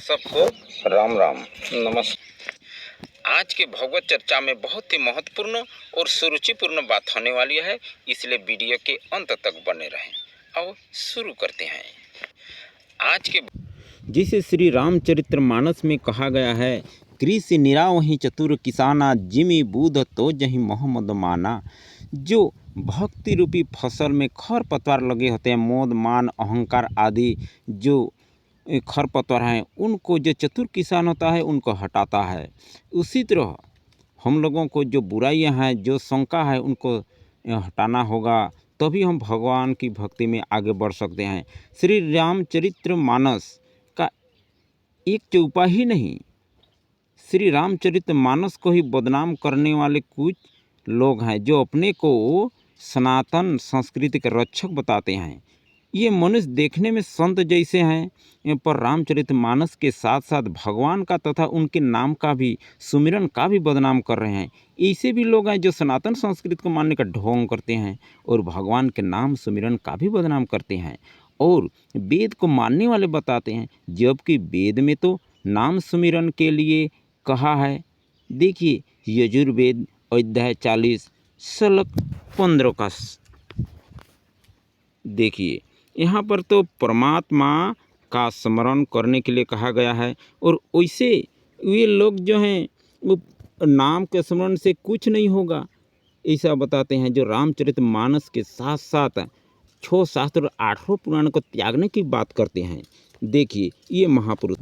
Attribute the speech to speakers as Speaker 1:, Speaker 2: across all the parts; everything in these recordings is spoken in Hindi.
Speaker 1: सबको राम राम नमस्कार। आज के भगवत चर्चा में बहुत ही महत्वपूर्ण और सुरुचिपूर्ण बात होने वाली है, इसलिए वीडियो के अंत तक बने रहें। अब शुरू करते हैं। आज के जिसे श्री रामचरितमानस में कहा गया है, कृषि निरावहि चतुर किसाना, जिमि बूध तो जहि मोहम्मद माना। जो भक्ति रूपी फसल में खर पतवार लगे होते हैं, मोद मान अहंकार आदि जो खरपतवार हैं, उनको जो चतुर किसान होता है उनको हटाता है। उसी तरह हम लोगों को जो बुराइयां हैं, जो शंका है, उनको हटाना होगा, तभी हम भगवान की भक्ति में आगे बढ़ सकते हैं। श्री रामचरितमानस का एक चौपा ही नहीं, श्री रामचरितमानस को ही बदनाम करने वाले कुछ लोग हैं जो अपने को सनातन संस्कृति के रक्षक बताते हैं। ये मनुष्य देखने में संत जैसे हैं, पर रामचरितमानस के साथ साथ भगवान का तथा उनके नाम का भी, सुमिरन का भी बदनाम कर रहे हैं। ऐसे भी लोग हैं जो सनातन संस्कृति को मानने का ढोंग करते हैं और भगवान के नाम सुमिरन का भी बदनाम करते हैं और वेद को मानने वाले बताते हैं, जबकि वेद में तो नाम सुमिरन के लिए कहा है। देखिए, यजुर्वेद अध्याय 40 श्लोक 15 का देखिए, यहाँ पर तो परमात्मा का स्मरण करने के लिए कहा गया है। और वैसे वे लोग जो हैं वो नाम के स्मरण से कुछ नहीं होगा, ऐसा बताते हैं, जो रामचरितमानस के साथ साथ 6 शास्त्र और 8 पुराण को त्यागने की बात करते हैं। देखिए, ये महापुरुष,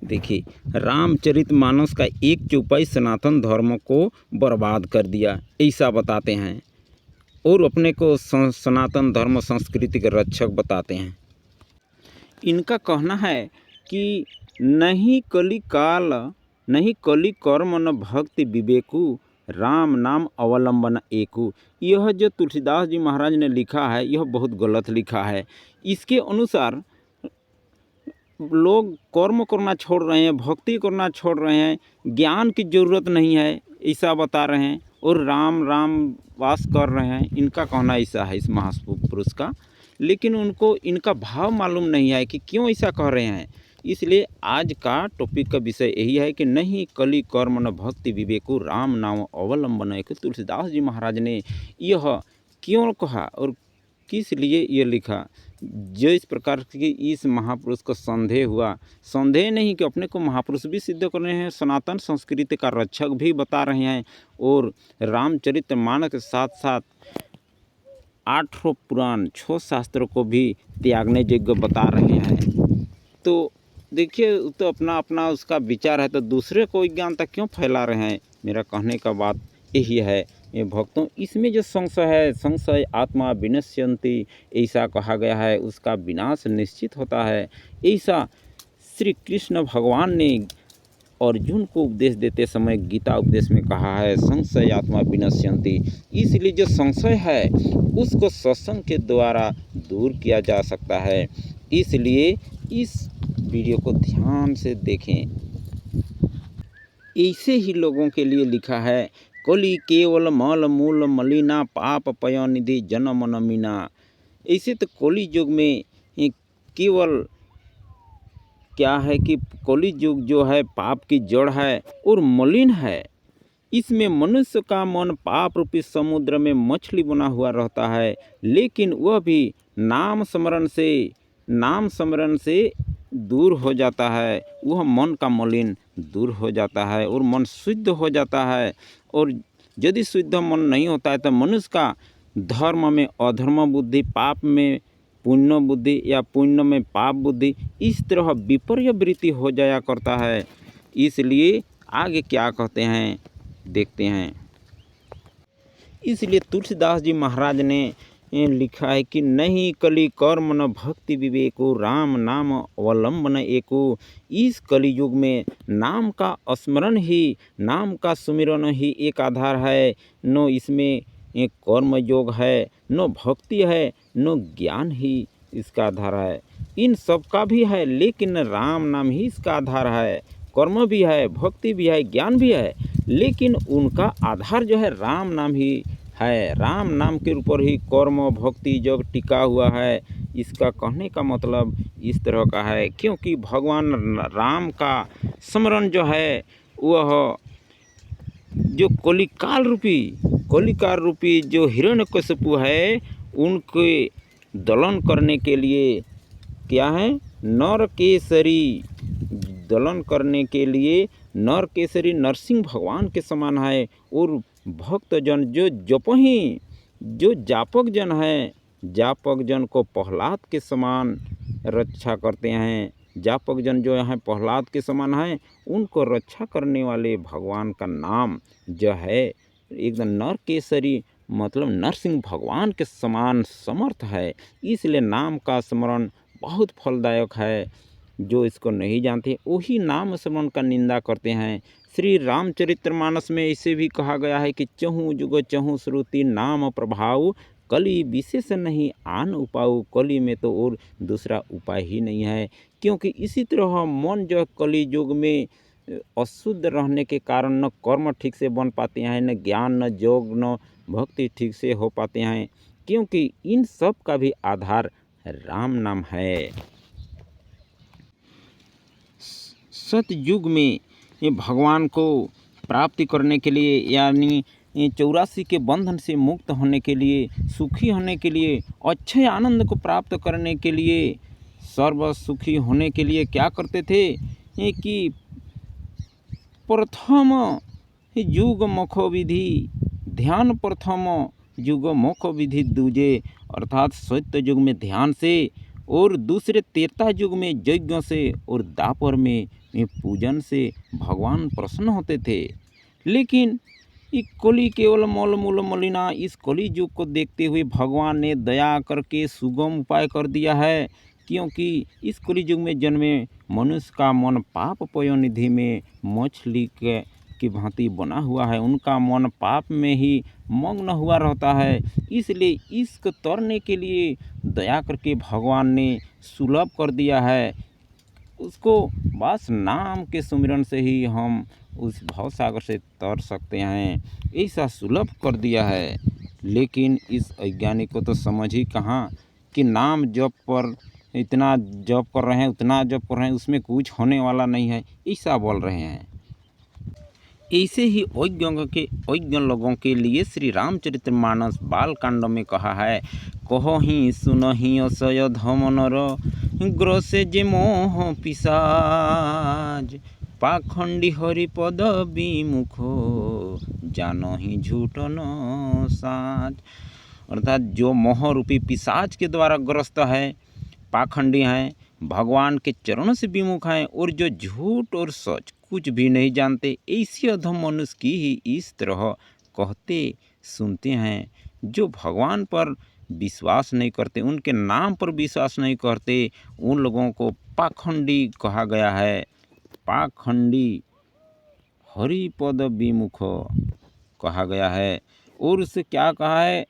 Speaker 1: देखिए, रामचरितमानस का एक चौपाई सनातन धर्म को बर्बाद कर दिया, ऐसा बताते हैं और अपने को सनातन धर्म संस्कृति के रक्षक बताते हैं। इनका कहना है कि नहीं कली काल, नहीं कली कर्म न भक्ति विवेकु, राम नाम अवलंबन एकु। यह जो तुलसीदास जी महाराज ने लिखा है, यह बहुत गलत लिखा है। इसके अनुसार लोग कर्म करना छोड़ रहे हैं, भक्ति करना छोड़ रहे हैं, ज्ञान की ज़रूरत नहीं है, ऐसा बता रहे हैं और राम राम वास कर रहे हैं। इनका कहना ऐसा है इस महापुरुष का, लेकिन उनको इनका भाव मालूम नहीं है कि क्यों ऐसा कह रहे हैं। इसलिए आज का टॉपिक का विषय यही है कि नहीं कली कर्म न भक्ति विवेकु, राम नाम अवलंबन है। कि तुलसीदास जी महाराज ने यह क्यों कहा और किस लिए ये लिखा। जो इस प्रकार की इस महापुरुष को संदेह हुआ, संदेह नहीं कि अपने को महापुरुष भी सिद्ध कर रहे हैं, सनातन संस्कृति का रक्षक भी बता रहे हैं और रामचरितमानस के साथ साथ 8 पुराण 6 शास्त्रों को भी त्यागने योग्य बता रहे हैं। तो देखिए, तो अपना अपना उसका विचार है, तो दूसरे को अज्ञानता क्यों फैला रहे हैं। मेरा कहने का बात यही है ये भक्तों, इसमें जो संशय है, संशय आत्मा विनश्यन्ति, ऐसा कहा गया है, उसका विनाश निश्चित होता है। ऐसा श्री कृष्ण भगवान ने अर्जुन को उपदेश देते समय गीता उपदेश में कहा है, संशय आत्मा विनश्यन्ति। इसलिए जो संशय है उसको सत्संग के द्वारा दूर किया जा सकता है। इसलिए इस वीडियो को ध्यान से देखें। ऐसे ही लोगों के लिए लिखा है, कली केवल मल मूल मलिना, पाप पय निधि जन्म न मीना। ऐसे तो कली युग में केवल क्या है कि कली युग जो है पाप की जड़ है और मलिन है। इसमें मनुष्य का मन पाप रूपी समुद्र में मछली बना हुआ रहता है, लेकिन वह भी नाम स्मरण से दूर हो जाता है। वह मन का मलिन दूर हो जाता है और मन शुद्ध हो जाता है। और यदि शुद्ध मन नहीं होता है तो मनुष्य का धर्म में अधर्म बुद्धि, पाप में पुण्य बुद्धि या पुण्य में पाप बुद्धि, इस तरह विपर्य वृत्ति हो जाया करता है। इसलिए आगे क्या कहते हैं देखते हैं। इसलिए तुलसीदास जी महाराज ने लिखा है कि नहीं कली कर्म न भक्ति विवेको, राम नाम अवलंबन एको। इस कलियुग में नाम का स्मरण ही, नाम का सुमिरन ही एक आधार है। न इसमें एक कर्म योग है, न भक्ति है, न ज्ञान ही इसका आधार है। इन सब का भी है, लेकिन राम नाम ही इसका आधार है। कर्म भी है, भक्ति भी है, ज्ञान भी है, लेकिन उनका आधार जो है राम नाम ही है। राम नाम के ऊपर ही कर्म भक्ति जब टिका हुआ है। इसका कहने का मतलब इस तरह का है, क्योंकि भगवान राम का स्मरण जो है वह जो कलिकाल रूपी जो हिरण्यकशिपु है उनके दलन करने के लिए क्या है, नरकेसरी दलन करने के लिए नरकेसरी नरसिंह भगवान के समान है। और भक्तजन जो जापक जन है, जापक जन को प्रहलाद के समान रक्षा करते हैं। जापक जन जो है प्रहलाद के समान है, उनको रक्षा करने वाले भगवान का नाम जो है एकदम नरकेसरी मतलब नरसिंह भगवान के समान समर्थ है। इसलिए नाम का स्मरण बहुत फलदायक है। जो इसको नहीं जानते वही नाम स्मरण का निंदा करते हैं। श्री रामचरितमानस में इसे भी कहा गया है कि चहु जुग चहु श्रुति नाम प्रभाव, कली विशेष नहीं आन उपाय। कली में तो और दूसरा उपाय ही नहीं है, क्योंकि इसी तरह मन जो कली युग में अशुद्ध रहने के कारण न कर्म ठीक से बन पाते हैं, न ज्ञान, न योग, न भक्ति ठीक से हो पाते हैं, क्योंकि इन सब का भी आधार राम नाम है। सतयुग में भगवान को प्राप्ति करने के लिए, यानी 84 के बंधन से मुक्त होने के लिए, सुखी होने के लिए, अच्छे आनंद को प्राप्त करने के लिए, सर्व सुखी होने के लिए क्या करते थे कि प्रथम युग मुखो विधि ध्यान, प्रथम युग मुख विधि दूजे, अर्थात सत्य युग में ध्यान से, और दूसरे त्रेता युग में यज्ञ से, और दापर में पूजन से भगवान प्रसन्न होते थे। लेकिन इस कली केवल मल मूल मलिना, इस कली युग को देखते हुए भगवान ने दया करके सुगम उपाय कर दिया है, क्योंकि इस कली युग में जन्मे मनुष्य का मन पाप पयोनिधि में मछली की भांति बना हुआ है। उनका मन पाप में ही मग्न हुआ रहता है। इसलिए इसको तरने के लिए दया करके भगवान ने सुलभ कर दिया है। उसको बस नाम के सुमिरन से ही हम उस भवसागर से तर सकते हैं, ऐसा सुलभ कर दिया है। लेकिन इस अज्ञानी को तो समझ ही कहाँ कि नाम जप पर इतना जप कर रहे हैं, उतना जप कर रहे हैं, उसमें कुछ होने वाला नहीं है, ऐसा बोल रहे हैं। ऐसे ही अज्ञ लोगों के लिए श्री रामचरितमानस बालकांड में कहा है, कहो सुनहि असय धम नर ग्रसे जे मोह पिशाच, पाखंडी हरिपद विमुखो जानहि झूठ न साच। अर्थात जो मोह रूपी पिशाच के द्वारा ग्रस्त है, पाखंडी हैं, भगवान के चरणों से विमुख हैं, और जो झूठ और सच कुछ भी नहीं जानते, ऐसे अधम मनुष्य की ही इस तरह कहते सुनते हैं। जो भगवान पर विश्वास नहीं करते, उनके नाम पर विश्वास नहीं करते, उन लोगों को पाखंडी कहा गया है। पाखंडी हरिपद विमुख कहा गया है। और उससे क्या कहा है,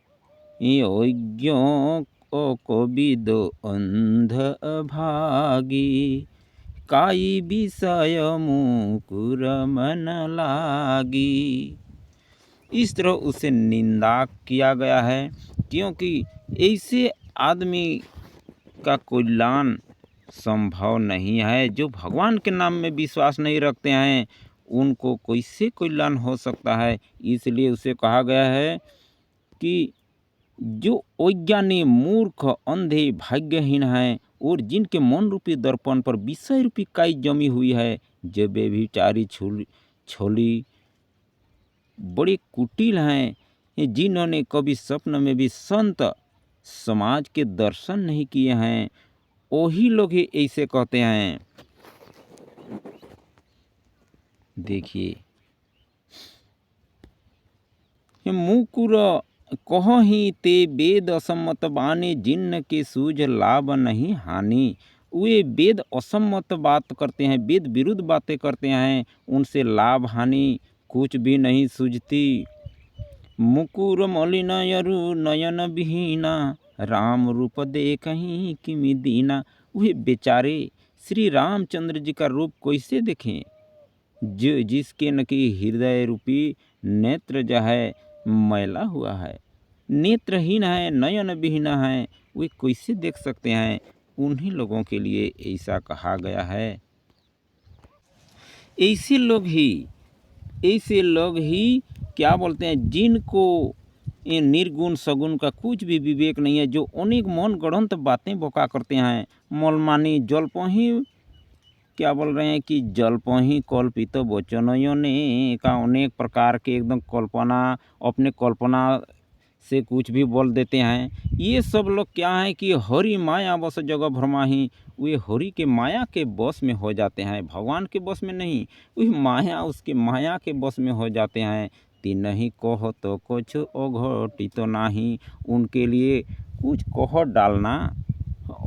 Speaker 1: ये अज्ञों को विद अंध अभागी, काई विषय मुकुर मन लागी। इस तरह उसे निंदा किया गया है, क्योंकि ऐसे आदमी का कल्याण संभव नहीं है। जो भगवान के नाम में विश्वास नहीं रखते हैं, उनको कैसे कल्याण हो सकता है। इसलिए उसे कहा गया है कि जो अज्ञानी, मूर्ख, अंधे, भाग्यहीन हैं, और जिनके मन रूपी दर्पण पर विषय रूपी काई जमी हुई है, जो बेभिचारी छोली बड़े कुटिल हैं, जिन्होंने कभी स्वप्न में भी संत समाज के दर्शन नहीं किए हैं, वही लोग ही ऐसे कहते हैं। देखिए, मुकुर कहीं ते वेद असम्मत बानी, जिन्न के सूझ लाभ नहीं हानि। वे वेद असम्मत बात करते हैं, वेद विरुद्ध बातें करते हैं, उनसे लाभ हानि कुछ भी नहीं सूझती। मुकुर मलिन यरु नयन विहीना, राम रूप देखहि किमि दीना। वे बेचारे श्री रामचंद्र जी का रूप कैसे देखें, जो जिसके न कि हृदय रूपी नेत्र जो है मैला हुआ है, नेत्रहीन है, नयन विहीन है, वे कैसे देख सकते हैं? उन्हीं लोगों के लिए ऐसा कहा गया है। ऐसे लोग ही क्या बोलते हैं, जिनको ये निर्गुण सगुण का कुछ भी विवेक नहीं है, जो अनेक मन गढ़ंत बातें बका करते हैं। मलमानी जल्प ही क्या बोल रहे हैं कि जल्प ही कल्पित वचनों ने का अनेक प्रकार के एकदम कल्पना, अपने कल्पना से कुछ भी बोल देते हैं। ये सब लोग क्या है कि हरि माया बस जगह भरमा ही, वे हरि के माया के बस में हो जाते हैं, भगवान के बस में नहीं। वही माया, उसके माया के बस में हो जाते हैं। तीन ही कहो तो कुछ अघटी तो नहीं, उनके लिए कुछ कह डालना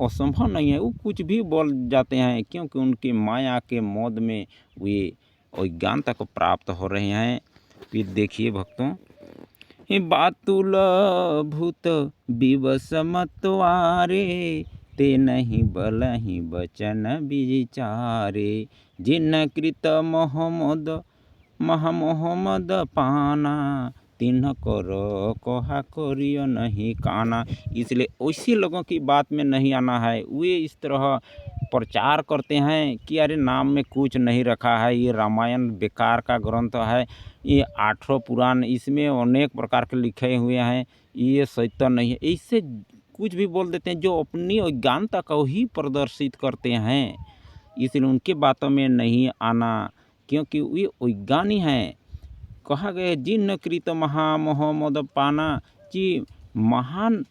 Speaker 1: असंभव नहीं है। वो कुछ भी बोल जाते हैं, क्योंकि उनकी माया के मोद में वे अज्ञानता को प्राप्त हो रहे हैं। फिर देखिए भक्तों, बातुल भूत विवश मतवारे, ते नहीं बलहि बचन विचारे, जिन कृत मोहम्मद पाना, तिन्ह करो कहा करियो नहीं काना। इसलिए ऐसे लोगों की बात में नहीं आना है। वे इस तरह प्रचार करते हैं कि अरे नाम में कुछ नहीं रखा है, ये रामायण बेकार का ग्रंथ है, ये 8 पुराण इसमें अनेक प्रकार के लिखे हुए हैं, ये सत्य नहीं है। इससे कुछ भी बोल देते हैं, जो अपनी अज्ञानता को ही प्रदर्शित करते हैं। इसलिए उनके बातों में नहीं आना, क्योंकि वे अज्ञानी हैं। कहा गया जिन कृत महामोह मद पाना, कि महान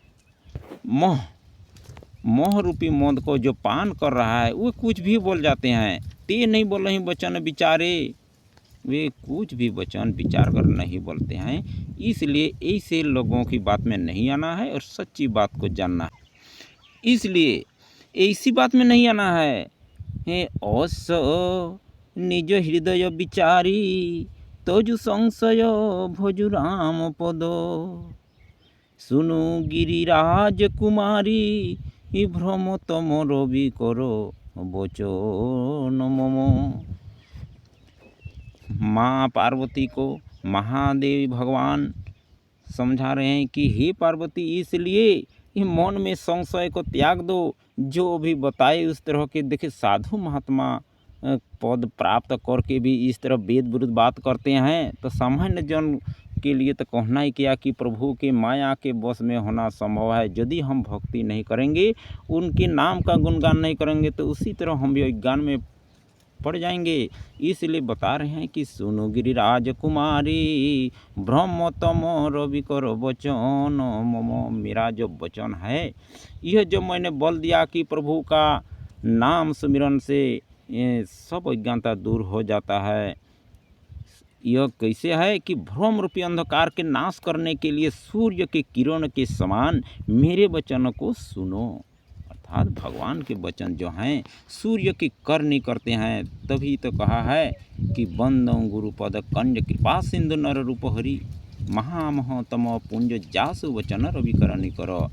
Speaker 1: मोह रूपी मद को जो पान कर रहा है, वो कुछ भी बोल जाते हैं। ते नहीं बोल रही वचन विचारे, वे कुछ भी वचन विचार कर नहीं बोलते हैं। इसलिए ऐसे लोगों की बात में नहीं आना है और सच्ची बात को जानना है। इसलिए ऐसी बात में नहीं आना है। अस निज हृदय विचारी, तजु संशय भजु राम पद, सुनु गिरिराज कुमारी, भ्रम तम रवि करो बचन मम। माँ पार्वती को महादेव भगवान समझा रहे हैं कि हे पार्वती, इसलिए ये मन में संशय को त्याग दो। जो भी बताए उस तरह के, देखिए साधु महात्मा पद प्राप्त करके भी इस तरह वेद विरुद्ध बात करते हैं, तो सामान्य जन के लिए तो कहना ही क्या कि प्रभु के माया के बस में होना संभव है। यदि हम भक्ति नहीं करेंगे, उनके नाम का गुणगान नहीं करेंगे, तो उसी तरह हम भी अज्ञान में पड़ जाएंगे। इसलिए बता रहे हैं कि सुनो गिरिराज कुमारी, ब्रह्म तम रवि करो वचन मम। मेरा जो वचन है, यह जो मैंने बोल दिया कि प्रभु का नाम सुमिरन से सब अज्ञानता दूर हो जाता है। यह कैसे है कि भ्रम रूपी अंधकार के नाश करने के लिए सूर्य के किरण के समान मेरे वचनों को सुनो। अर्थात भगवान के वचन जो हैं सूर्य की करनी करते हैं। तभी तो कहा है कि बंदों गुरुपद कंज कृपा सिंधु नर रूप हरि, महामह तम पुंज जासु वचन रवि करनी करो।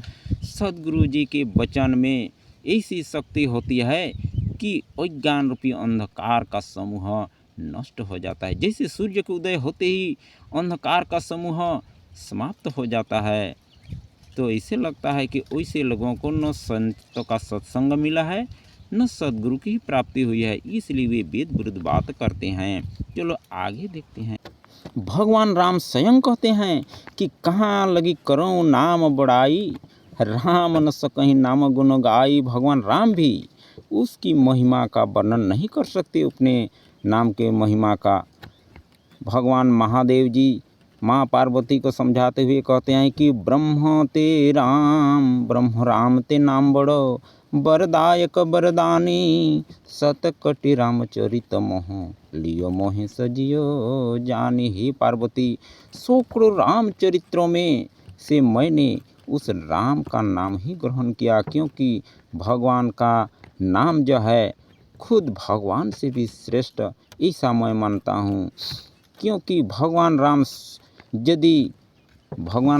Speaker 1: सदगुरु जी के वचन में ऐसी शक्ति होती है कि अज्ञान रूपी अंधकार का समूह नष्ट हो जाता है। जैसे सूर्य के उदय होते ही अंधकार का समूह समाप्त हो जाता है, तो ऐसे लगता है कि वैसे लोगों को न संतों का सत्संग मिला है, न सदगुरु की प्राप्ति हुई है, इसलिए वे वेद विरुद्ध बात करते हैं। चलो आगे देखते हैं। भगवान राम स्वयं कहते हैं कि कहाँ लगी करो नाम बड़ाई, राम न सकहीं नाम गुण गाई। भगवान राम भी उसकी महिमा का वर्णन नहीं कर सकते, अपने नाम के महिमा का। भगवान महादेव जी माँ पार्वती को समझाते हुए कहते हैं कि ब्रह्म राम ते नाम बड़ो, वरदायक वरदानी, सतकटि रामचरित मोह, लियो मोहे सजियो जानी। ही पार्वती, सैकड़ों रामचरित्रों में से मैंने उस राम का नाम ही ग्रहण किया, क्योंकि भगवान का नाम जो है खुद भगवान से भी श्रेष्ठ, ऐसा मैं मानता हूँ। क्योंकि भगवान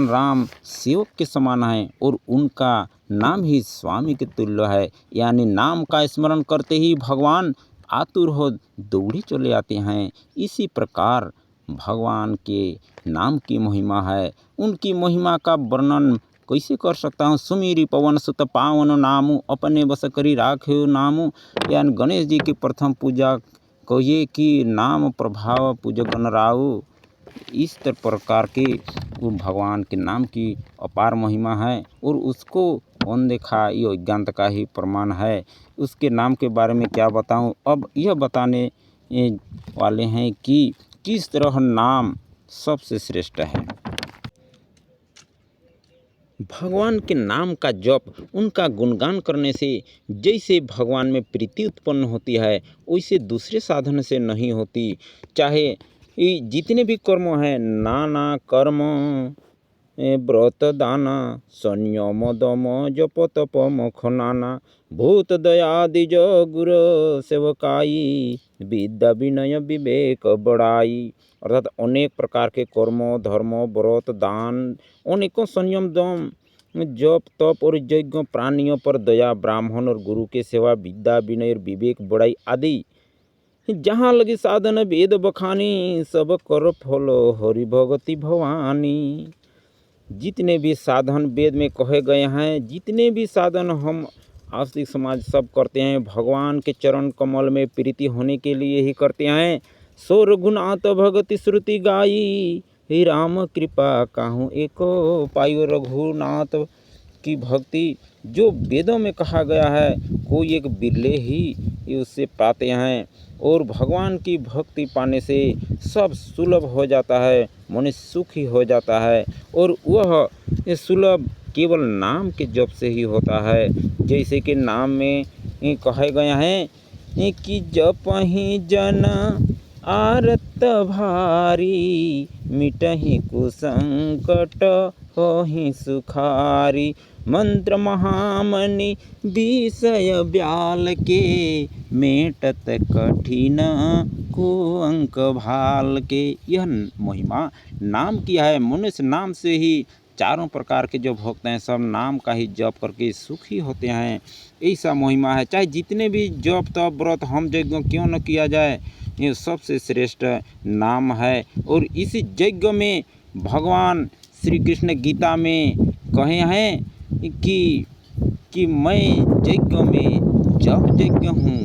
Speaker 1: राम सेवक के समान है और उनका नाम ही स्वामी के तुल्य है। यानी नाम का स्मरण करते ही भगवान आतुर हो दौड़े चले आते हैं। इसी प्रकार भगवान के नाम की महिमा है। उनकी महिमा का वर्णन कैसे कर सकता हूँ। सुमिरी पवन सुत पावन नामु, अपने बस करी राख्यो नामु। यानी गणेश जी की प्रथम पूजा कहिए कि नाम प्रभाव पूजक गण राउ। इस प्रकार के भगवान के नाम की अपार महिमा है और उसको कौन देखा, ये अज्ञानता का ही प्रमाण है। उसके नाम के बारे में क्या बताऊं। अब यह बताने वाले हैं कि किस तरह नाम सबसे श्रेष्ठ है। भगवान के नाम का जप, उनका गुणगान करने से जैसे भगवान में प्रीति उत्पन्न होती है वैसे दूसरे साधन से नहीं होती। चाहे ये जितने भी कर्म हैं, नाना कर्म व्रत दाना संयम दम जप तप मख नाना, भूत दयादि जो गुर सेवकाई, विद्या विनय विवेक बड़ाई। अर्थात अनेक प्रकार के कर्म, धर्म, व्रत, दान, अनेकों संयम दम, जप तप और यज्ञ, प्राणियों पर दया, ब्राह्मण और गुरु के सेवा, विद्या विनय और विवेक बड़ाई आदि जहाँ लगी साधन वेद बखानी, सब कर फल हरि भगति भवानी। जितने भी साधन वेद में कहे गए हैं, जितने भी साधन हम आस्तिक समाज सब करते हैं, भगवान के चरण कमल में प्रीति होने के लिए ही करते हैं। सो रघुनाथ भगति श्रुति गाई, हे राम कृपा काहू एको पायो। रघुनाथ की भक्ति जो वेदों में कहा गया है, कोई एक बिरले ही उससे पाते हैं। और भगवान की भक्ति पाने से सब सुलभ हो जाता है, मनुष्य सुखी हो जाता है। और वह सुलभ केवल नाम के जप से ही होता है। जैसे कि नाम में कहे गए हैं कि जपहि जन आरत भारी, मिटहि कुसंकट होहि सुखारी। मंत्र महामणि विषय ब्याल के, मेटत कठिन को अंक भाल के। यह महिमा नाम की है। मनुष्य नाम से ही चारों प्रकार के जो भक्त हैं सब नाम का ही जप करके सुखी होते हैं। ऐसा महिमा है। चाहे जितने भी जप तप व्रत हम यज्ञ क्यों न किया जाए, ये सबसे श्रेष्ठ नाम है। और इसी यज्ञ में भगवान श्री कृष्ण गीता में कहे हैं कि मैं यज्ञ में जप यज्ञ हूँ।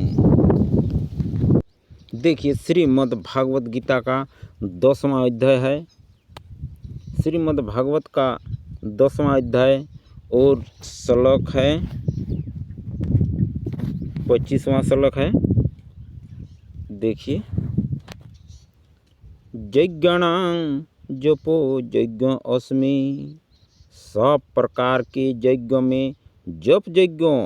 Speaker 1: देखिए श्रीमद् भागवत गीता का 10वां अध्याय है। श्रीमद् भागवत का 10वां अध्याय और श्लोक है 25वां श्लोक है। देखिए, यज्ञाणां जपो यज्ञ अस्मि। सब प्रकार के यज्ञ में जप यज्ञों,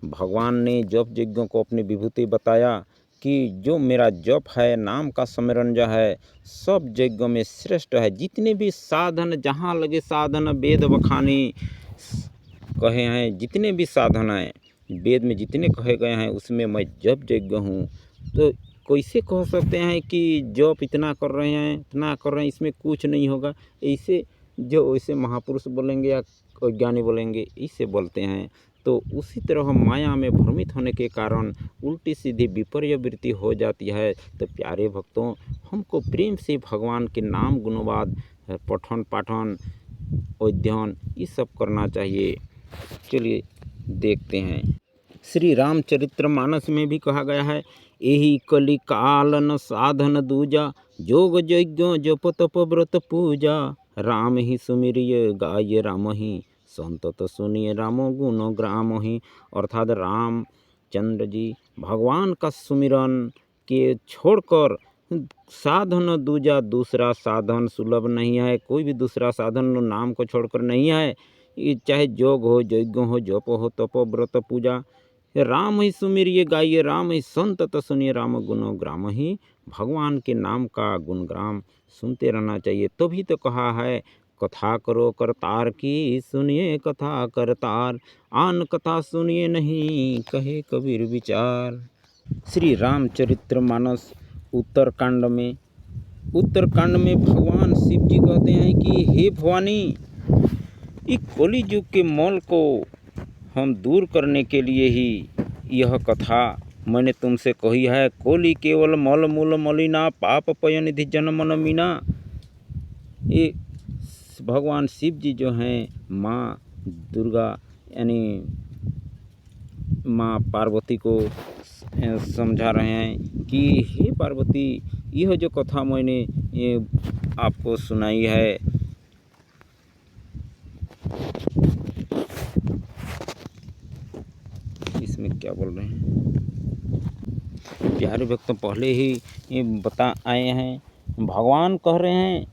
Speaker 1: भगवान ने जप यज्ञों को अपनी विभूति बताया कि जो मेरा जप है, नाम का स्मरण जो है, सब यज्ञों में श्रेष्ठ है। जितने भी साधन, जहाँ लगे साधन वेद बखानी कहे हैं, जितने भी साधन हैं वेद में जितने कहे गए हैं उसमें मैं जप यज्ञ हूँ। तो कैसे कह सकते हैं कि जप इतना कर रहे हैं, इतना कर रहे हैं, इसमें कुछ नहीं होगा। ऐसे जो ऐसे महापुरुष बोलेंगे या ज्ञानी बोलेंगे, इससे बोलते हैं। तो उसी तरह माया में भ्रमित होने के कारण उल्टी सीधी विपर्य वृत्ति हो जाती है। तो प्यारे भक्तों, हमको प्रेम से भगवान के नाम गुणवाद पठन पाठन अध्ययन ये सब करना चाहिए। चलिए देखते हैं। श्री रामचरितमानस में भी कहा गया है, एहि कलि कालन साधन दूजा, जोग यज्ञ जप तप व्रत पूजा। राम ही सुमिरिय गाय राम ही, संतत सुनिए राम गुण ग्राम ही। अर्थात रामचंद्र जी भगवान का सुमिरन के छोड़कर साधन दूजा, दूसरा साधन सुलभ नहीं है। कोई भी दूसरा साधन नाम को छोड़कर नहीं है। ये चाहे जोग हो, यज्ञ हो, जप हो, तप व्रत पूजा। राम ही सुमिरिय गाइए राम ही, संतत सुनिए राम गुण ग्राम ही। भगवान के नाम का गुणग्राम सुनते रहना चाहिए। तभी तो कहा है, कथा करो करतार की, सुनिए कथा करतार, आन कथा सुनिए नहीं, कहे कबीर विचार। श्री रामचरितमानस उत्तरकांड में भगवान शिव जी कहते हैं कि हे भवानी, इस कलि युग के मोल को हम दूर करने के लिए ही यह कथा मैंने तुमसे कही है। कोली केवल मल मूल मलिना, पाप पय निधि जन मन मीना। ये भगवान शिव जी जो हैं माँ दुर्गा यानी माँ पार्वती को समझा रहे हैं कि हे पार्वती, यह जो कथा मैंने ये आपको सुनाई है, इसमें क्या बोल रहे हैं प्यारे भक्त पहले ही ये बता आए हैं। भगवान कह रहे हैं,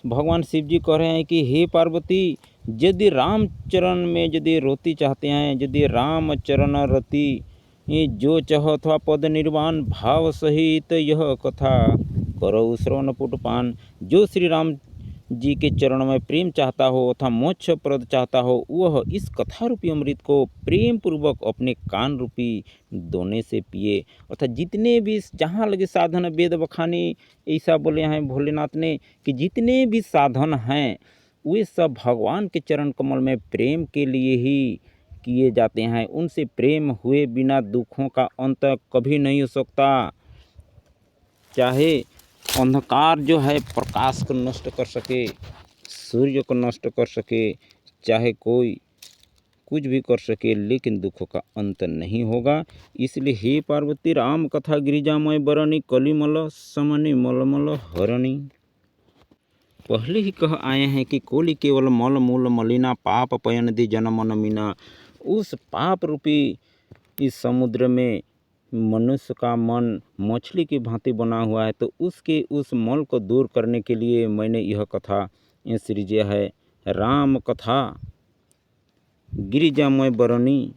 Speaker 1: भगवान शिव जी कह रहे हैं कि हे पार्वती, यदि राम चरण में यदि रोती चाहते हैं, यदि राम चरण रति ये जो चाह अथवा पद निर्वाण भाव सहित यह कथा करो श्रवण पुटपान। जो श्री राम जी के चरणों में प्रेम चाहता हो अथवा मोक्ष प्रद चाहता हो, वह इस कथा रूपी अमृत को प्रेम पूर्वक अपने कान रूपी दोने से पिए। अर्थात जितने भी जहाँ लगे साधन वेद बखानी ऐसा बोले हैं भोलेनाथ ने कि जितने भी साधन हैं वे सब भगवान के चरण कमल में प्रेम के लिए ही किए जाते हैं। उनसे प्रेम हुए बिना दुखों का अंत कभी नहीं हो सकता। चाहे अंधकार जो है प्रकाश को नष्ट कर सके, सूर्य को नष्ट कर सके, चाहे कोई कुछ भी कर सके, लेकिन दुखों का अंत नहीं होगा। इसलिए हे पार्वती, राम कथा गिरिजामय बरणी कलिमल समनि मलमल हरणी। पहले ही कह आए हैं कि कोली केवल मल मूल मलिना पाप पयन दि जनमन मीना। उस पाप रूपी इस समुद्र में मनुष्य का मन मछली की भांति बना हुआ है, तो उसके उस मल को दूर करने के लिए मैंने यह कथा सृजिया है। राम कथा गिरिजामय बरणी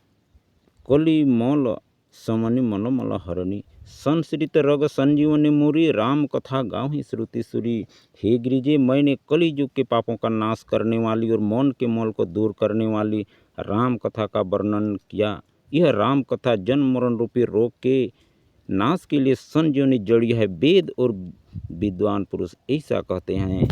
Speaker 1: कली मल समनि मल मल हरणी। संसृत रग संजीवनी मुरी राम कथा गाँव ही श्रुति सुरी। हे गिरिजे, मैंने कली युग के पापों का नाश करने वाली और मन के मल को दूर करने वाली राम कथा का वर्णन किया। यह राम कथा जन्म मरण रूपी रोग के नाश के लिए संजीवनी जड़ी है। वेद और विद्वान पुरुष ऐसा कहते हैं।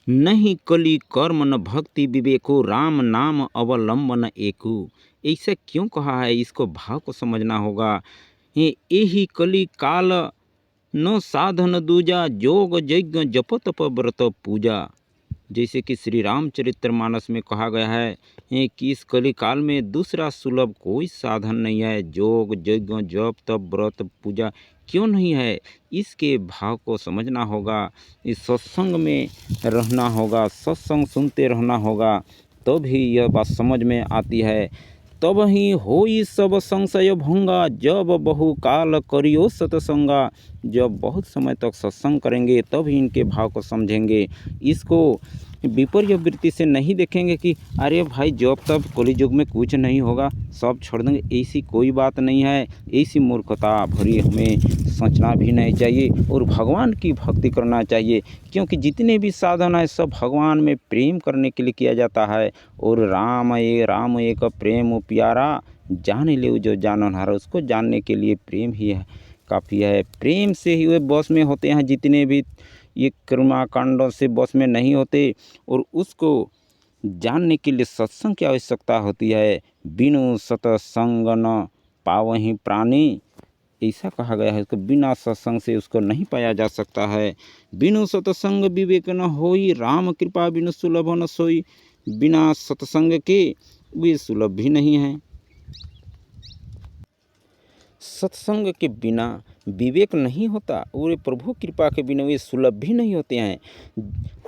Speaker 1: नहीं कली कर्म न भक्ति विवेको, राम नाम अवलंबन एकु। ऐसा क्यों कहा है, इसको भाव को समझना होगा। यही कली काल न साधन दूजा, जोग यज्ञ जप तप व्रत पूजा। जैसे कि श्री रामचरितमानस में कहा गया है कि इस कली काल में दूसरा सुलभ कोई साधन नहीं है। जोग यज्ञ जप तप व्रत पूजा क्यों नहीं है, इसके भाव को समझना होगा। इस सत्संग में रहना होगा, सत्संग सुनते रहना होगा, तो भी यह बात समझ में आती है। तब ही होई सब संशय भंगा, जब बहु काल करियो सतसंगा। जब बहुत समय तक सत्संग करेंगे तब ही इनके भाव को समझेंगे। इसको विपर्य वृत्ति से नहीं देखेंगे कि अरे भाई जब तब कली युग में कुछ नहीं होगा, सब छोड़ देंगे, ऐसी कोई बात नहीं है। ऐसी मूर्खता भरी हमें सोचना भी नहीं चाहिए और भगवान की भक्ति करना चाहिए, क्योंकि जितने भी साधन है सब भगवान में प्रेम करने के लिए किया जाता है। और राम एक प्रेम प्यारा, जान ले जो जाननहारा। उसको जानने के लिए प्रेम ही है, काफ़ी है। प्रेम से ही वे बस में होते हैं, जितने भी ये कर्मकांडों से बस में नहीं होते। और उसको जानने के लिए सत्संग की आवश्यकता होती है। बिनु सत्संग न पावहि प्राणी, ऐसा कहा गया है। इसको बिना सत्संग से उसको नहीं पाया जा सकता है। बिनु सत्संग विवेक न होई, राम कृपा बिनु सुलभ न सोई। बिना सत्संग के वे सुलभ भी नहीं हैं। सत्संग के बिना विवेक नहीं होता और प्रभु कृपा के बिना वे सुलभ भी नहीं होते हैं।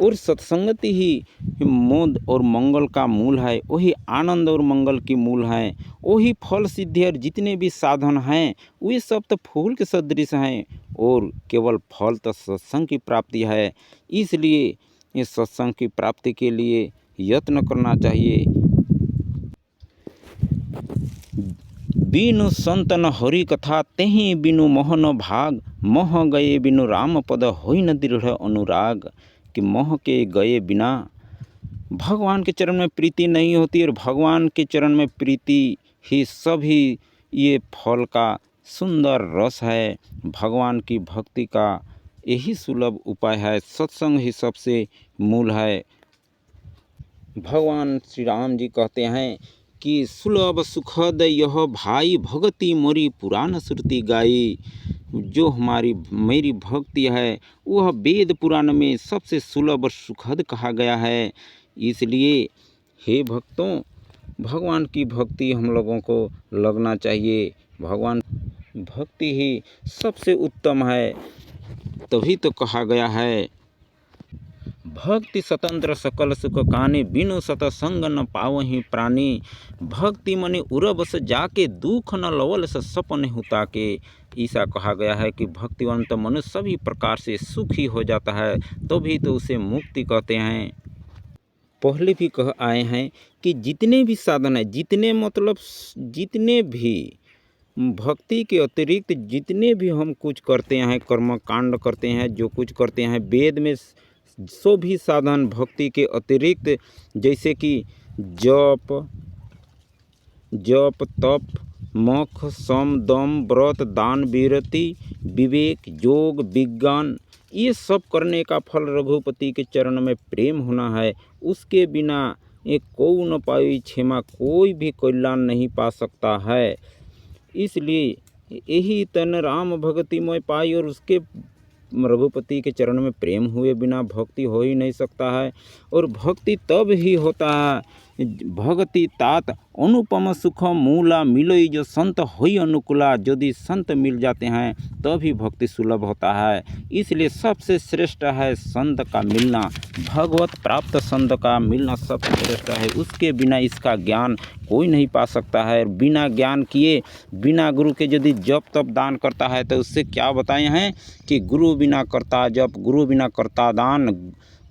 Speaker 1: और सत्संगति ही मोद और मंगल का मूल है, वही आनंद और मंगल की मूल है, वही फल सिद्धि। और जितने भी साधन हैं वे सब तो फूल के सदृश हैं, और केवल फल तो सत्संग की प्राप्ति है। इसलिए इस सत्संग की प्राप्ति के लिए यत्न करना चाहिए। बिनु संतन हरि कथा, तेहि बिनु मोहन भाग। मोह गए बिनु राम पद, होई न दृढ़ अनुराग। कि मोह के गए बिना भगवान के चरण में प्रीति नहीं होती, और भगवान के चरण में प्रीति ही सभी ये फल का सुंदर रस है। भगवान की भक्ति का यही सुलभ उपाय है। सत्संग ही सबसे मूल है। भगवान श्री राम जी कहते हैं कि सुलभ सुखद यह भाई, भगति मोरी पुराण श्रुति गाई। जो हमारी मेरी भक्ति है वह वेद पुराण में सबसे सुलभ और सुखद कहा गया है। इसलिए हे भक्तों, भगवान की भक्ति हम लोगों को लगना चाहिए। भगवान भक्ति ही सबसे उत्तम है। तभी तो कहा गया है, भक्ति स्वतंत्र सकल सुख काने, बिनु सतसंग न पावहि प्राणी। भक्ति मने उरबस जाके, दुख न लवल स सपने हुता के। ऐसा कहा गया है कि भक्तिवंत मनुष्य सभी प्रकार से सुखी हो जाता है, तभी तो उसे मुक्ति कहते हैं। पहले भी कह आए हैं कि जितने भी साधन है, जितने भी भक्ति के अतिरिक्त जितने भी हम कुछ करते हैं, कर्म कांड करते हैं, जो कुछ करते हैं, वेद में सो भी साधन भक्ति के अतिरिक्त, जैसे कि जप तप मोक्ष सम दम व्रत दान वीरति विवेक योग विज्ञान, ये सब करने का फल रघुपति के चरण में प्रेम होना है। उसके बिना एक को न पाई क्षमा, कोई भी कल्याण नहीं पा सकता है। इसलिए यही तन राम भक्ति मोय पाई, और उसके रघुपति के चरण में प्रेम हुए बिना भक्ति हो ही नहीं सकता है। और भक्ति तब ही होता है, भक्ति तात अनुपम सुख मूला, मिलोई जो संत होई अनुकूला। यदि संत मिल जाते हैं तभी भक्ति सुलभ होता है। इसलिए सबसे श्रेष्ठ है संत का मिलना, भगवत प्राप्त संत का मिलना सबसे श्रेष्ठ है। उसके बिना इसका ज्ञान कोई नहीं पा सकता है। बिना ज्ञान किए, बिना गुरु के यदि जप तप दान करता है तो उससे क्या बताए हैं कि गुरु बिना करता जप, गुरु बिना करता दान,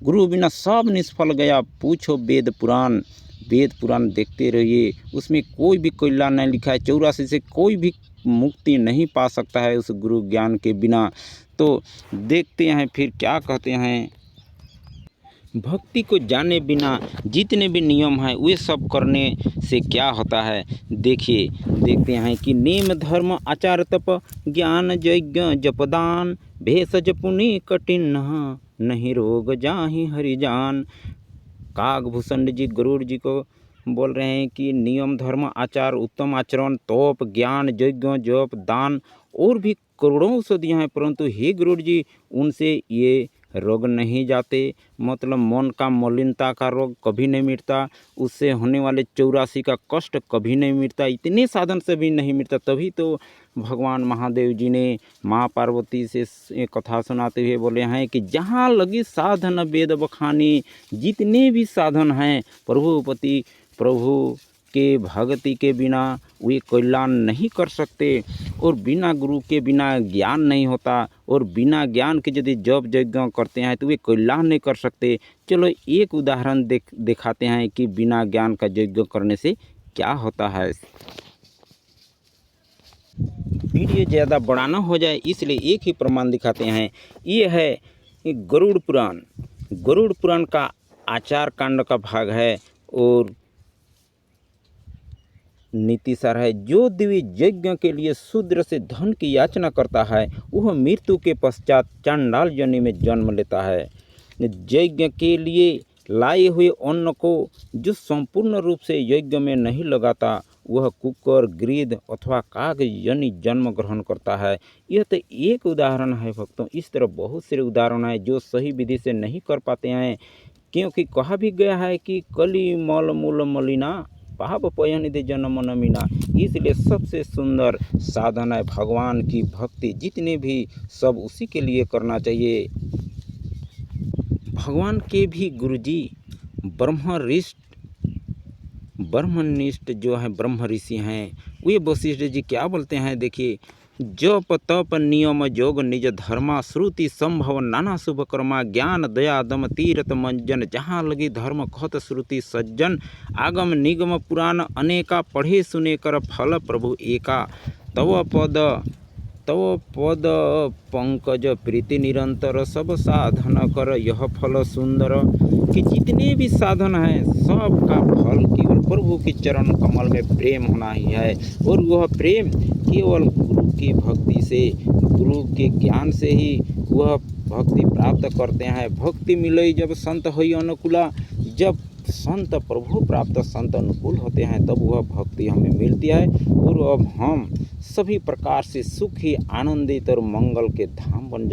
Speaker 1: गुरु बिना सब निष्फल गया। पूछो वेद पुराण देखते रहिए, उसमें कोई भी कल्याण नहीं लिखा है। 84 से कोई भी मुक्ति नहीं पा सकता है उस गुरु ज्ञान के बिना। तो देखते हैं फिर क्या कहते हैं, भक्ति को जाने बिना जितने भी नियम हैं वे सब करने से क्या होता है। देखते हैं कि नेम धर्म आचार तप ज्ञान यज्ञ जपदान, भेषज पुनि कठिन नहीं रोग जाहि हरि जान। काकभूषण जी गरुड़ जी को बोल रहे हैं कि नियम धर्म आचार उत्तम आचरण तप ज्ञान यज्ञ जप दान और भी करोड़ों औषधियाँ हैं, परंतु हे गरुड़ जी उनसे ये रोग नहीं जाते। मतलब मन का मलिनता का रोग कभी नहीं मिटता, उससे होने वाले 84 का कष्ट कभी नहीं मिटता, इतने साधन से भी नहीं मिटता। तभी तो भगवान महादेव जी ने माँ पार्वती से एक कथा सुनाते हुए बोले हैं कि जहाँ लगी साधन वेद बखानी। जितने भी साधन हैं प्रभु के भक्ति के बिना वे कल्याण नहीं कर सकते, और बिना गुरु के बिना ज्ञान नहीं होता, और बिना ज्ञान के यदि जप यज्ञ करते हैं तो वे कल्याण नहीं कर सकते। चलो एक उदाहरण दिखाते हैं कि बिना ज्ञान का यज्ञ करने से क्या होता है। वीडियो ज़्यादा बड़ा ना हो जाए इसलिए एक ही प्रमाण दिखाते हैं। ये है गरुड़ पुराण का आचार कांड का भाग है और नीति सार है। जो दिव्य यज्ञ के लिए शूद्र से धन की याचना करता है वह मृत्यु के पश्चात चांडाल योनि में जन्म लेता है। यज्ञ के लिए लाए हुए अन्न को जो संपूर्ण रूप से यज्ञ में नहीं लगाता वह कुकर गिद्ध अथवा काग योनि जन्म ग्रहण करता है। यह तो एक उदाहरण है भक्तों, इस तरह बहुत से उदाहरण हैं जो सही विधि से नहीं कर पाते हैं, क्योंकि कहा भी गया है कि कली मल मूल मलिना पाप पयनिधि जन्म न मीना। इसलिए सबसे सुंदर साधन है भगवान की भक्ति, जितने भी सब उसी के लिए करना चाहिए। भगवान के भी गुरुजी ब्रह्मनिष्ठ जो है ब्रह्म ऋषि हैं, वे वशिष्ठ जी क्या बोलते हैं, देखिए, जप तप नियम योग निज धर्मा, श्रुति संभव नाना शुभ कर्मा, ज्ञान दया दम तीरथ मंजन, जहाँ लगी धर्म कहत श्रुति सज्जन, आगम निगम पुराण अनेका, पढ़े सुने कर फल प्रभु एका, तव पद पंकज प्रीति निरंतर, सब साधन कर यह फल सुंदर। कि जितने भी साधन हैं सबका फल केवल प्रभु के चरण कमल में प्रेम होना ही है, और वह प्रेम केवल गुरु की भक्ति से, गुरु के ज्ञान से ही वह भक्ति प्राप्त करते हैं। भक्ति मिलई जब संत होई अनुकूला, जब संत प्रभु प्राप्त संत अनुकूल होते हैं तब वह भक्ति हमें मिलती है और अब हम सभी प्रकार से सुखी आनंदित और मंगल के धाम बन